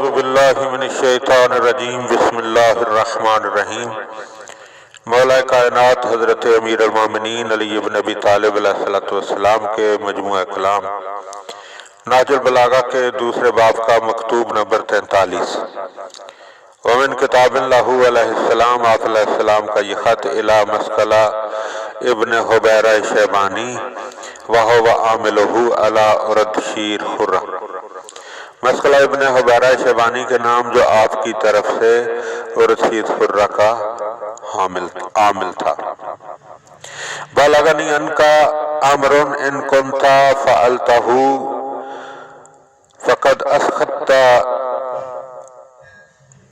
اعوذ باللہ من الشیطان الرجیم بسم اللہ الرحمن الرحیم۔ مولا کائنات حضرت امیر المومنین علی بن ابی طالب علیہ السلام کے مجموعہ کلام نہج البلاغہ کے دوسرے باب کا مکتوب نمبر 43 ومن کتاب اللہ علیہ السلام، آپ علیہ السلام کا یہ خط الی مصقله ابن ہبیره شیبانی وہو عاملہ علی ارد شیر خرہ۔ مصقله ابن ہبیره شیبانی کے نام جو آپ کی طرف سے ارد شیر خرہ کا عامل تھا۔ بلغنی ان کا امر ان کنتا فعلتہ فقد اسخطت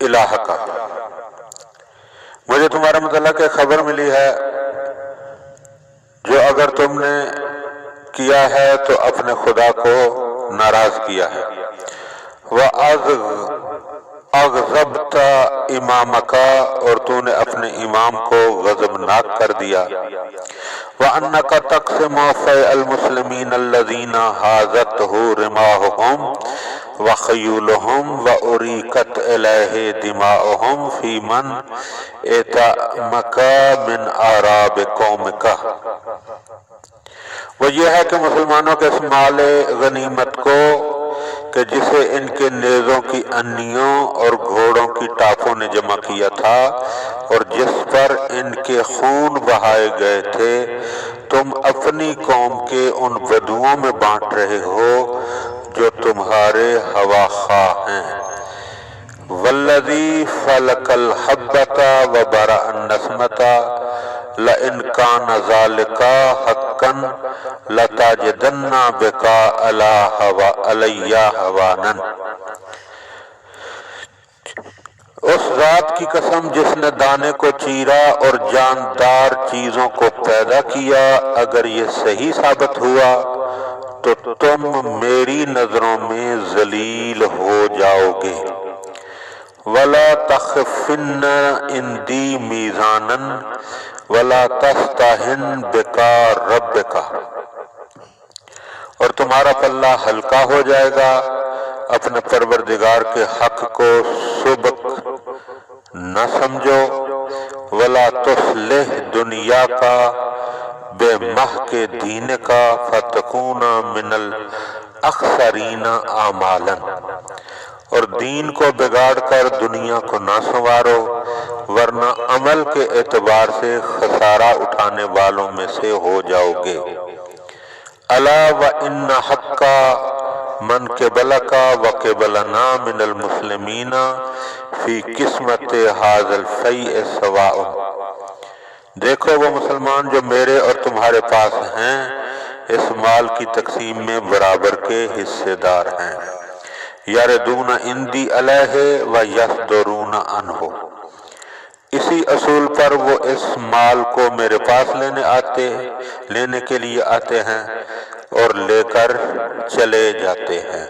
الہک۔ مجھے تمہارا متعلق ایک خبر ملی ہے، جو اگر تم نے کیا ہے تو اپنے خدا کو ناراض کیا ہے۔ وَأَغْضَبْتَ إِمَامَكَ، اور تو نے اپنے امام کو غضبناک کر دیا۔ وَأَنَّكَ تَقْسِمُ فَيْءَ الْمُسْلِمِينَ الَّذِينَ حَازَتْهُ رِمَاحُهُمْ وَخَيُّولُهُمْ وَأُرِيقَتْ إِلَيْهِ دِمَاؤُهُمْ فِي مَنْ ائتمنك مِنْ أَعْرَابِ قَوْمِكَ۔ وہ یہ ہے کہ مسلمانوں کے اس مال غنیمت کو کہ جسے ان کے نیزوں کی انیوں اور گھوڑوں کی ٹاپوں نے جمع کیا تھا اور جس پر ان کے خون بہائے گئے تھے، تم اپنی قوم کے ان بدوؤں میں بانٹ رہے ہو جو تمہارے ہوا خواہ ہیں۔ والذی فلق الحبۃ وبرأ النسمۃ لئن کان ذلک حقا لتجدن بک علی ہوانا۔ اس ذات کی قسم جس نے دانے کو چیرا اور جاندار چیزوں کو پیدا کیا، اگر یہ صحیح ثابت ہوا تو تم میری نظروں میں ذلیل ہو جاؤ گے۔ وَلَا تَخْفِنَّ عِنْدِي مِيزَانًا وَلَا تَسْتَهِنْ بِكَ رَبِّكَ، اور تمہارا پلہ ہلکا ہو جائے گا، اپنے پروردگار کے حق کو سبک نہ سمجھو۔ وَلَا تُصْلِحْ دُنْيَاكَ بِمَحْقِ دِينِكَ فَتَكُونَ مِنَ الْأَخْسَرِينَ أَعْمَالًا، اور دین کو بگاڑ کر دنیا کو نہ سنوارو، ورنہ عمل کے اعتبار سے خسارہ اٹھانے والوں میں سے ہو جاؤ گے۔ الا وَإِنَّ حَقَّ مَنْ قِبَلَكَ وَقِبَلَنَا مِنَ الْمُسْلِمِينَ فِي قِسْمَةِ هَذَا الْفَيْءِ سَوَاءٌ۔ دیکھو وہ مسلمان جو میرے اور تمہارے پاس ہیں، اس مال کی تقسیم میں برابر کے حصے دار ہیں۔ یردون عندی علیہ ویصدرون عنہ، اسی اصول پر وہ اس مال کو میرے پاس لینے کے لیے آتے ہیں اور لے کر چلے جاتے ہیں۔